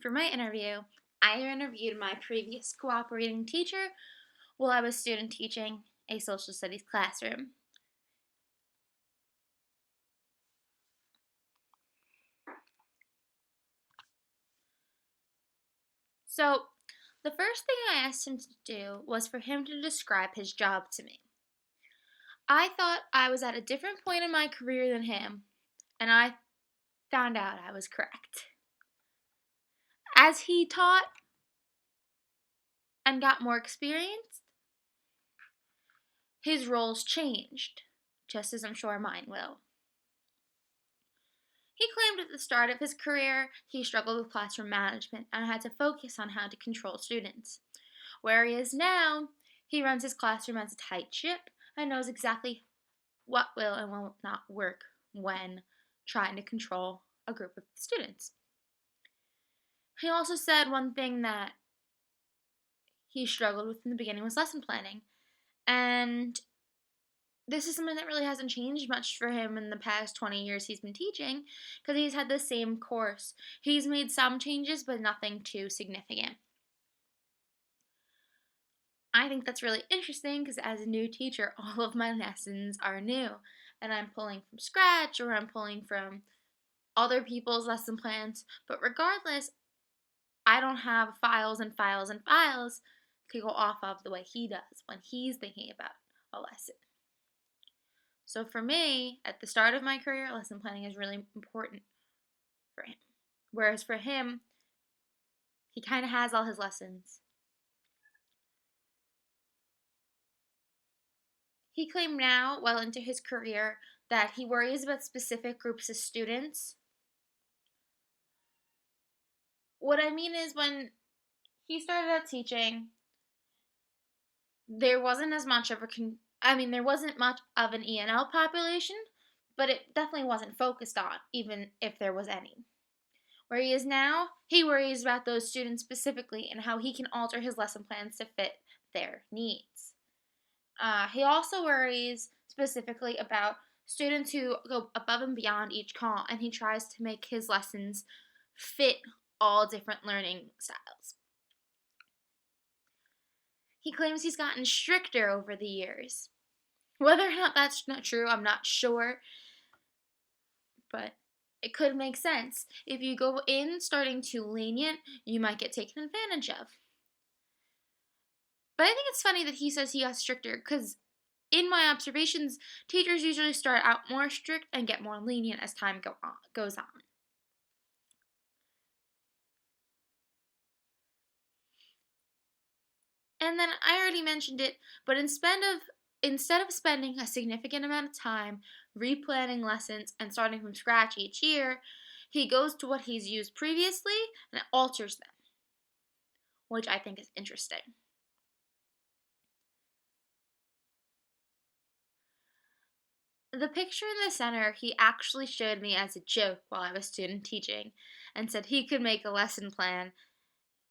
For my interview, I interviewed my previous cooperating teacher while I was student teaching a social studies classroom. So, the first thing I asked him to do was for him to describe his job to me. I thought I was at a different point in my career than him, and I found out I was correct. As he taught and got more experience, his roles changed, just as I'm sure mine will. He claimed at the start of his career he struggled with classroom management and had to focus on how to control students. Where he is now, he runs his classroom as a tight ship and knows exactly what will and will not work when trying to control a group of students. He also said one thing that he struggled with in the beginning was lesson planning. And this is something that really hasn't changed much for him in the past 20 years he's been teaching because he's had the same course. He's made some changes, but nothing too significant. I think that's really interesting because as a new teacher, all of my lessons are new, and I'm pulling from scratch or I'm pulling from other people's lesson plans. But regardless, I don't have files and files and files to go off of the way he does when he's thinking about a lesson. So for me, at the start of my career, lesson planning is really important for him. Whereas for him, he kind of has all his lessons. He claimed now, well into his career, that he worries about specific groups of students. What I mean is when he started out teaching, there wasn't as much of there wasn't much of an ENL population, but it definitely wasn't focused on, even if there was any. Where he is now, he worries about those students specifically and how he can alter his lesson plans to fit their needs. He also worries specifically about students who go above and beyond each call, and he tries to make his lessons fit all different learning styles. He claims he's gotten stricter over the years. Whether or not that's not true, I'm not sure, but it could make sense. If you go in starting too lenient, you might get taken advantage of. But I think it's funny that he says he got stricter because in my observations, teachers usually start out more strict and get more lenient as time goes on. And then I already mentioned it, but instead of spending a significant amount of time replanning lessons and starting from scratch each year, he goes to what he's used previously and alters them, which I think is interesting. The picture in the center he actually showed me as a joke while I was student teaching and said he could make a lesson plan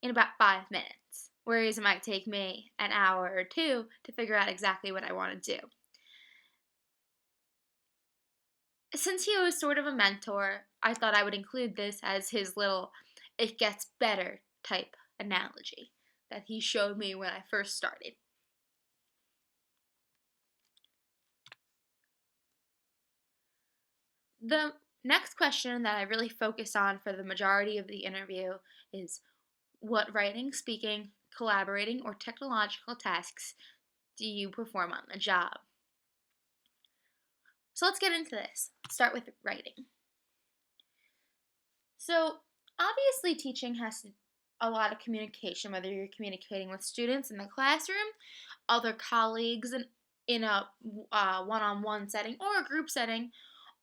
in about 5 minutes, whereas it might take me an hour or two to figure out exactly what I want to do. Since he was sort of a mentor, I thought I would include this as his little it gets better type analogy that he showed me when I first started. The next question that I really focus on for the majority of the interview is what writing, speaking, collaborating, or technological tasks do you perform on the job? So let's get into this. Start with writing. So obviously teaching has a lot of communication, whether you're communicating with students in the classroom, other colleagues in a one-on-one setting or a group setting,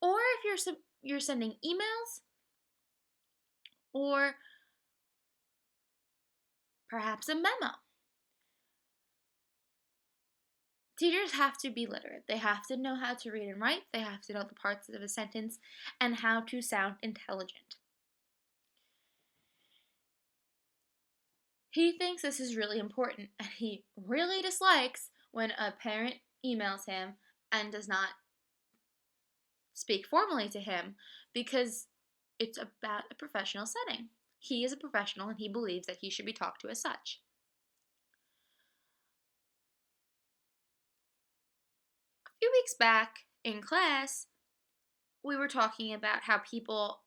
or if you're sending emails, or perhaps a memo. Teachers have to be literate. They have to know how to read and write. They have to know the parts of a sentence and how to sound intelligent. He thinks this is really important, and he really dislikes when a parent emails him and does not speak formally to him because it's about a professional setting. He is a professional and he believes that he should be talked to as such. A few weeks back in class, we were talking about how people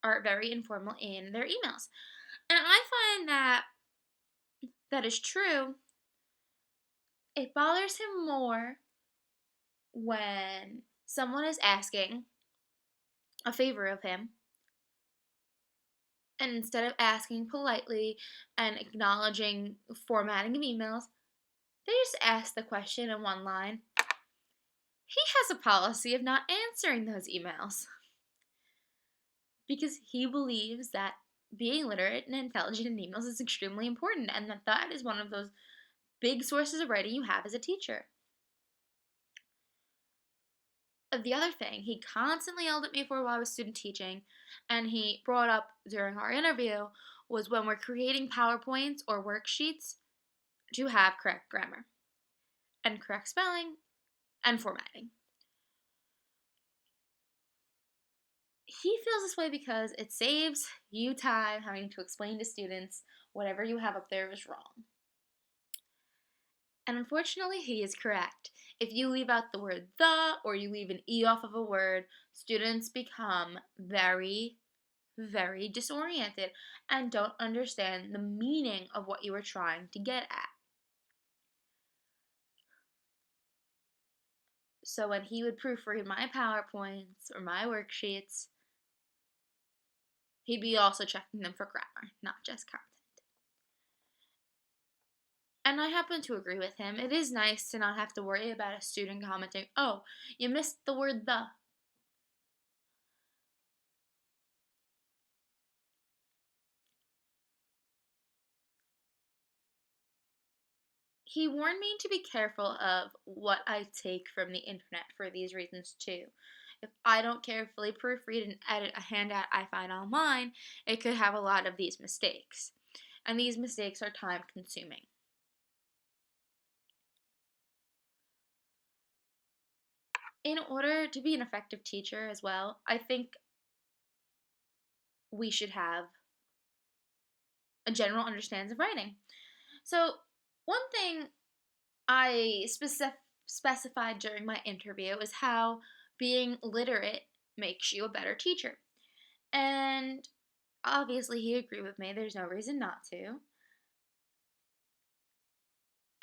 are very informal in their emails. And I find that that is true. It bothers him more when someone is asking a favor of him, and instead of asking politely and acknowledging formatting of emails, they just ask the question in one line. He has a policy of not answering those emails because he believes that being literate and intelligent in emails is extremely important, and that is one of those big sources of writing you have as a teacher. The other thing he constantly yelled at me for while I was student teaching, and he brought up during our interview, was when we're creating PowerPoints or worksheets to have correct grammar and correct spelling and formatting. He feels this way because it saves you time having to explain to students whatever you have up there is wrong. And unfortunately, he is correct. If you leave out the word the or you leave an E off of a word, students become very, very disoriented and don't understand the meaning of what you were trying to get at. So when he would proofread my PowerPoints or my worksheets, he'd be also checking them for grammar, not just content. And I happen to agree with him. It is nice to not have to worry about a student commenting, oh, you missed the word the. He warned me to be careful of what I take from the internet for these reasons too. If I don't carefully proofread and edit a handout I find online, it could have a lot of these mistakes. And these mistakes are time consuming. In order to be an effective teacher as well, I think we should have a general understanding of writing. So, one thing I specified during my interview is how being literate makes you a better teacher. And obviously, he agreed with me. There's no reason not to.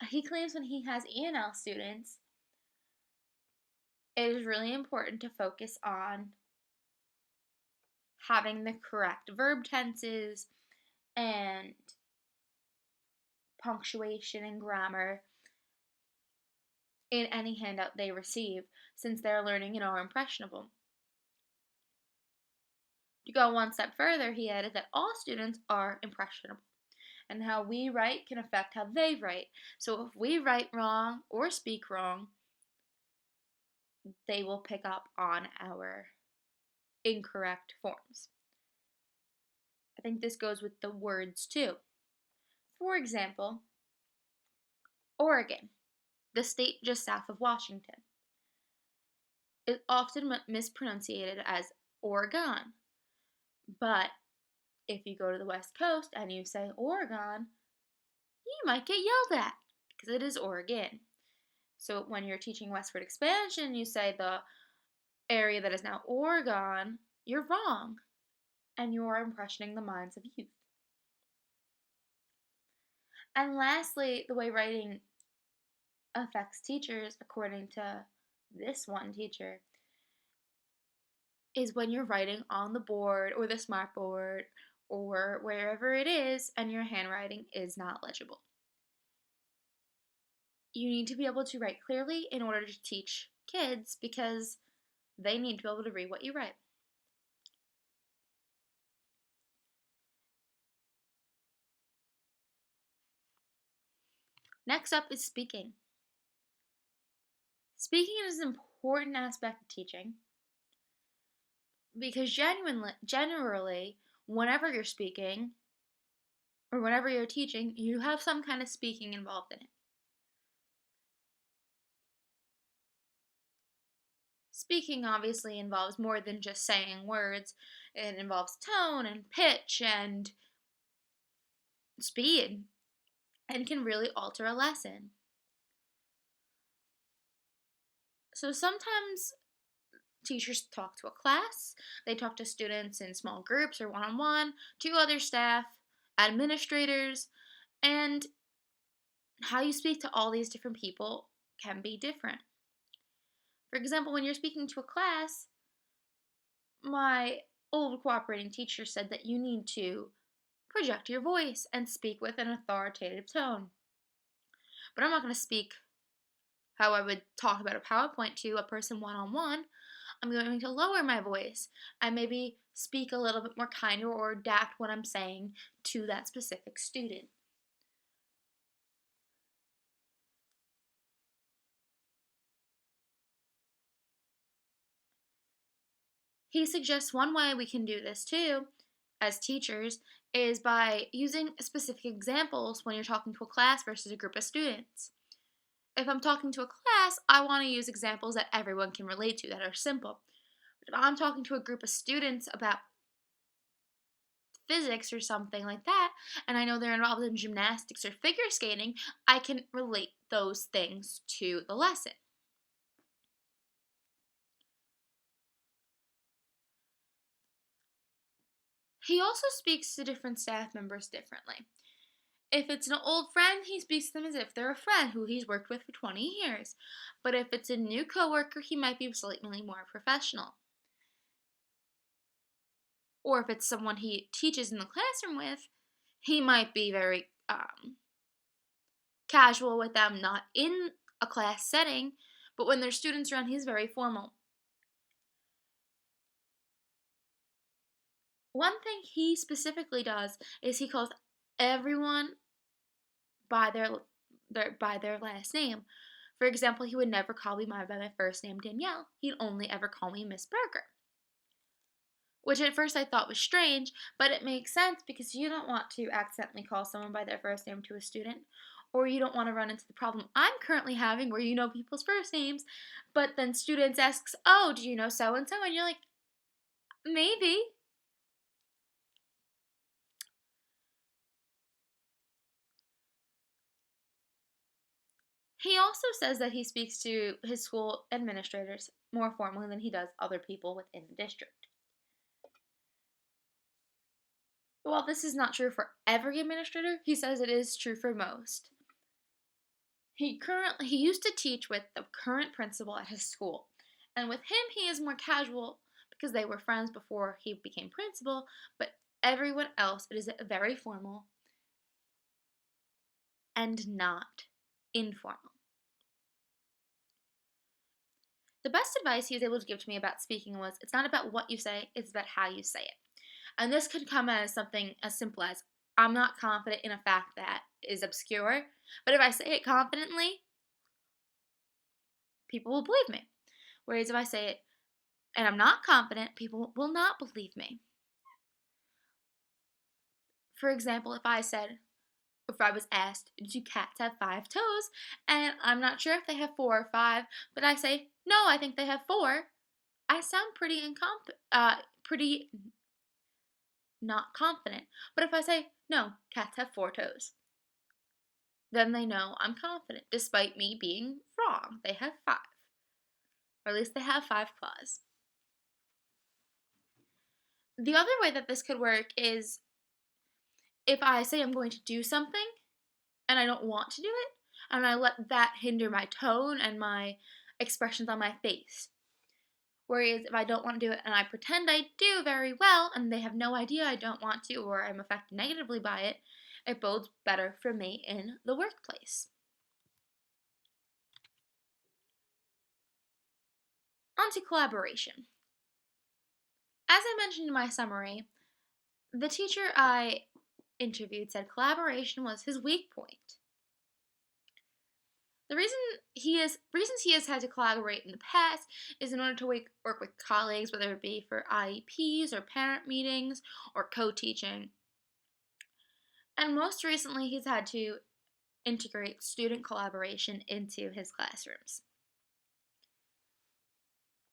He claims when he has E&L students, it is really important to focus on having the correct verb tenses and punctuation and grammar in any handout they receive, since they're learning and are impressionable. To go one step further, he added that all students are impressionable, and how we write can affect how they write. So if we write wrong or speak wrong, they will pick up on our incorrect forms. I think this goes with the words too. For example, Oregon, the state just south of Washington, is often mispronounced as Oregon. But if you go to the West Coast and you say Oregon, you might get yelled at because it is Oregon. So when you're teaching westward expansion, you say the area that is now Oregon, you're wrong. And you are impressioning the minds of youth. And lastly, the way writing affects teachers, according to this one teacher, is when you're writing on the board or the smart board or wherever it is and your handwriting is not legible. You need to be able to write clearly in order to teach kids because they need to be able to read what you write. Next up is speaking. Speaking is an important aspect of teaching because generally, whenever you're speaking or whenever you're teaching, you have some kind of speaking involved in it. Speaking obviously involves more than just saying words. It involves tone and pitch and speed and can really alter a lesson. So sometimes teachers talk to a class, they talk to students in small groups or one on one, to other staff, administrators, and how you speak to all these different people can be different. For example, when you're speaking to a class, my old cooperating teacher said that you need to project your voice and speak with an authoritative tone. But I'm not going to speak how I would talk about a PowerPoint to a person one on one. I'm going to lower my voice and maybe speak a little bit more kinder or adapt what I'm saying to that specific student. He suggests one way we can do this too, as teachers, is by using specific examples when you're talking to a class versus a group of students. If I'm talking to a class, I want to use examples that everyone can relate to, that are simple. But if I'm talking to a group of students about physics or something like that, and I know they're involved in gymnastics or figure skating, I can relate those things to the lesson. He also speaks to different staff members differently. If it's an old friend, he speaks to them as if they're a friend who he's worked with for 20 years. But if it's a new coworker, he might be slightly more professional. Or if it's someone he teaches in the classroom with, he might be very casual with them, not in a class setting, but when there's students around, he's very formal. One thing he specifically does is he calls everyone by their last name. For example, he would never call me by my first name, Danielle. He'd only ever call me Miss Berger. Which at first I thought was strange, but it makes sense because you don't want to accidentally call someone by their first name to a student, or you don't want to run into the problem I'm currently having where you know people's first names, but then students asks, "Oh, do you know so and so?" And you're like, "Maybe." He also says that he speaks to his school administrators more formally than he does other people within the district. While this is not true for every administrator, he says it is true for most. He used to teach with the current principal at his school, and with him he is more casual because they were friends before he became principal, but everyone else it is very formal and not informal. The best advice he was able to give to me about speaking was it's not about what you say, it's about how you say it. And this could come as something as simple as I'm not confident in a fact that is obscure, but if I say it confidently, people will believe me. Whereas if I say it and I'm not confident, people will not believe me. For example, if I was asked, do cats have 5 toes? And I'm not sure if they have 4 or 5, but I say, no, I think they have 4. I sound pretty not confident. But if I say, no, cats have 4 toes, then they know I'm confident, despite me being wrong. They have 5. Or at least they have 5 claws. The other way that this could work is if I say I'm going to do something and I don't want to do it, and I let that hinder my tone and my expressions on my face. Whereas if I don't want to do it and I pretend I do very well and they have no idea I don't want to or I'm affected negatively by it, it bodes better for me in the workplace. On to collaboration. As I mentioned in my summary, the teacher I interviewed said collaboration was his weak point. The reasons he has had to collaborate in the past is in order to work with colleagues, whether it be for IEPs or parent meetings or co-teaching. And most recently, he's had to integrate student collaboration into his classrooms.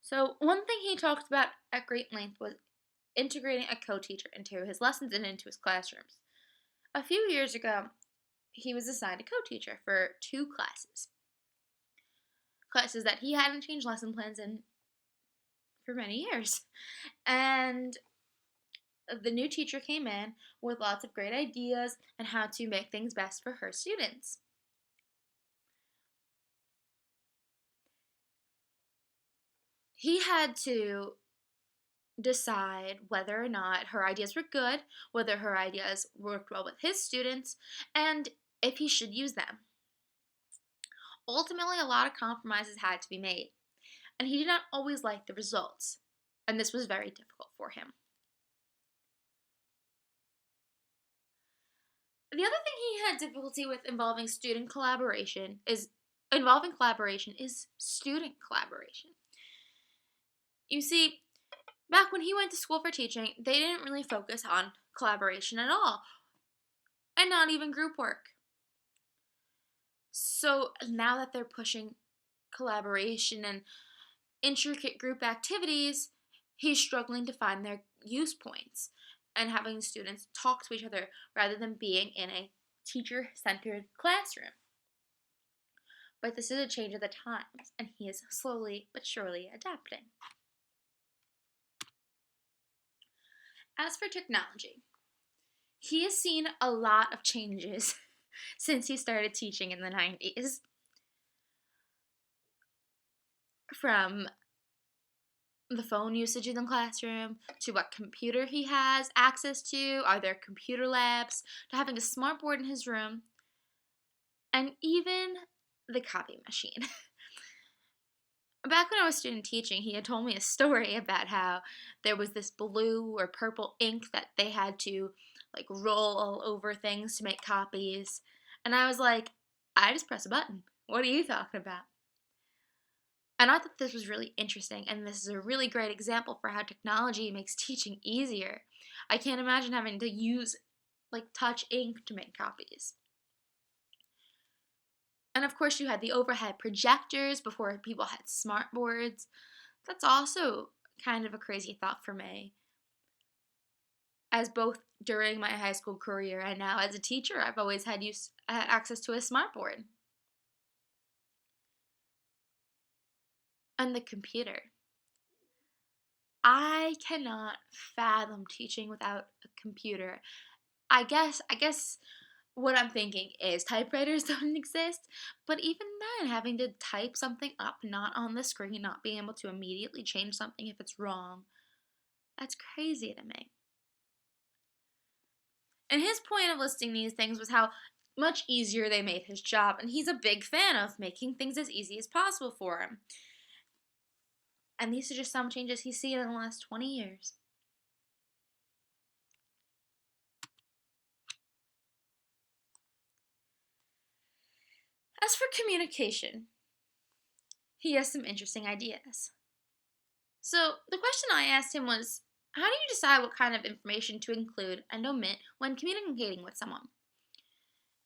So, one thing he talked about at great length was integrating a co teacher into his lessons and into his classrooms. A few years ago, he was assigned a co teacher for two classes that he hadn't changed lesson plans in for many years. And the new teacher came in with lots of great ideas and how to make things best for her students. He had to decide whether or not her ideas were good, whether her ideas worked well with his students, and if he should use them. Ultimately, a lot of compromises had to be made, and he did not always like the results, and this was very difficult for him. The other thing he had difficulty with involving collaboration is student collaboration. You see, back when he went to school for teaching, they didn't really focus on collaboration at all, and not even group work. So now that they're pushing collaboration and intricate group activities, he's struggling to find their use points and having students talk to each other rather than being in a teacher-centered classroom. But this is a change of the times, and he is slowly but surely adapting. As for technology, he has seen a lot of changes since he started teaching in the 90s. From the phone usage in the classroom, to what computer he has access to, are there computer labs, to having a smart board in his room, and even the copy machine. Back when I was student teaching, he had told me a story about how there was this blue or purple ink that they had to like roll all over things to make copies. And I was like, I just press a button. What are you talking about? And I thought this was really interesting, and this is a really great example for how technology makes teaching easier. I can't imagine having to use like touch ink to make copies. And of course, you had the overhead projectors before people had smart boards. That's also kind of a crazy thought for me. As both during my high school career and now as a teacher, I've always had access to a smart board. And the computer. I cannot fathom teaching without a computer. I guess what I'm thinking is typewriters don't exist, but even then, having to type something up not on the screen, not being able to immediately change something if it's wrong, that's crazy to me. And his point of listing these things was how much easier they made his job, and he's a big fan of making things as easy as possible for him. And these are just some changes he's seen in the last 20 years. As for communication, he has some interesting ideas. So, the question I asked him was, how do you decide what kind of information to include and omit when communicating with someone?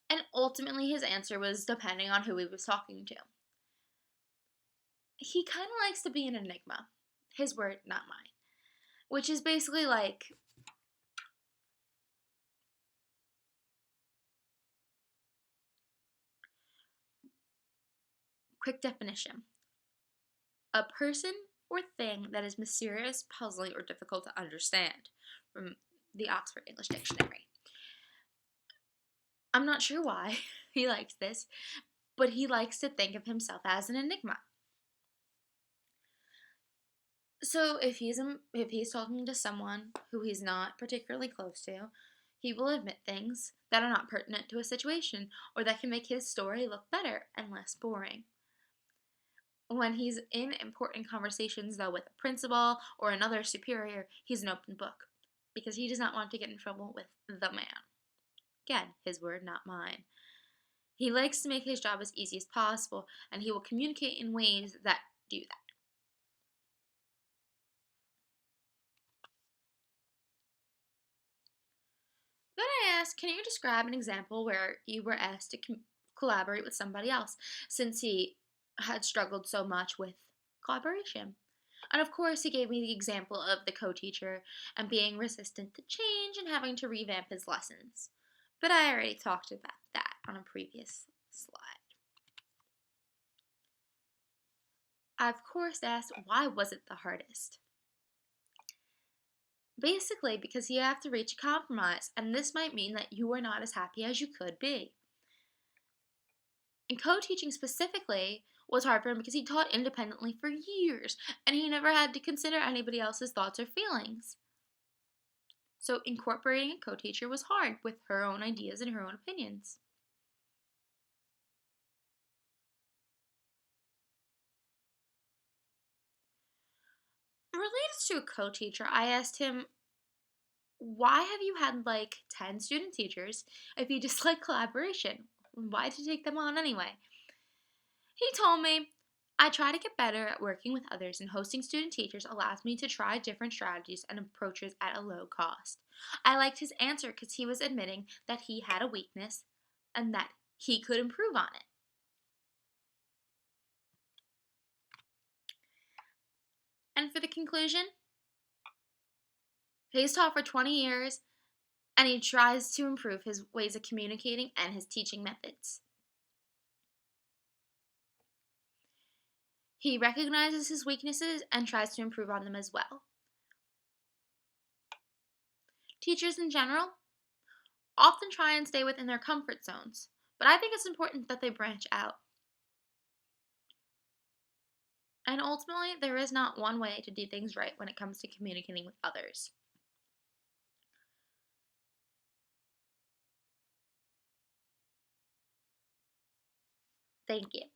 And ultimately, his answer was depending on who he was talking to. He kind of likes to be an enigma. His word, not mine. Which is basically like, quick definition: a person or thing that is mysterious, puzzling, or difficult to understand, from the Oxford English Dictionary. I'm not sure why he likes this, but he likes to think of himself as an enigma. So if he's talking to someone who he's not particularly close to, he will admit things that are not pertinent to a situation or that can make his story look better and less boring. When he's in important conversations, though, with a principal or another superior, he's an open book because he does not want to get in trouble with the man. Again, his word, not mine. He likes to make his job as easy as possible, and he will communicate in ways that do that. Then I asked, can you describe an example where you were asked to collaborate with somebody else, since he had struggled so much with collaboration? And of course, he gave me the example of the co teacher and being resistant to change and having to revamp his lessons. But I already talked about that on a previous slide. I, of course, asked why was it the hardest? Basically, because you have to reach a compromise, and this might mean that you are not as happy as you could be. And co teaching specifically was hard for him because he taught independently for years and he never had to consider anybody else's thoughts or feelings. So, incorporating a co teacher was hard with her own ideas and her own opinions. Related to a co teacher, I asked him, why have you had like 10 student teachers if you dislike collaboration? Why did you take them on anyway? He told me, I try to get better at working with others, and hosting student teachers allows me to try different strategies and approaches at a low cost. I liked his answer because he was admitting that he had a weakness and that he could improve on it. And for the conclusion, he's taught for 20 years and he tries to improve his ways of communicating and his teaching methods. He recognizes his weaknesses and tries to improve on them as well. Teachers in general often try and stay within their comfort zones, but I think it's important that they branch out. And ultimately, there is not one way to do things right when it comes to communicating with others. Thank you.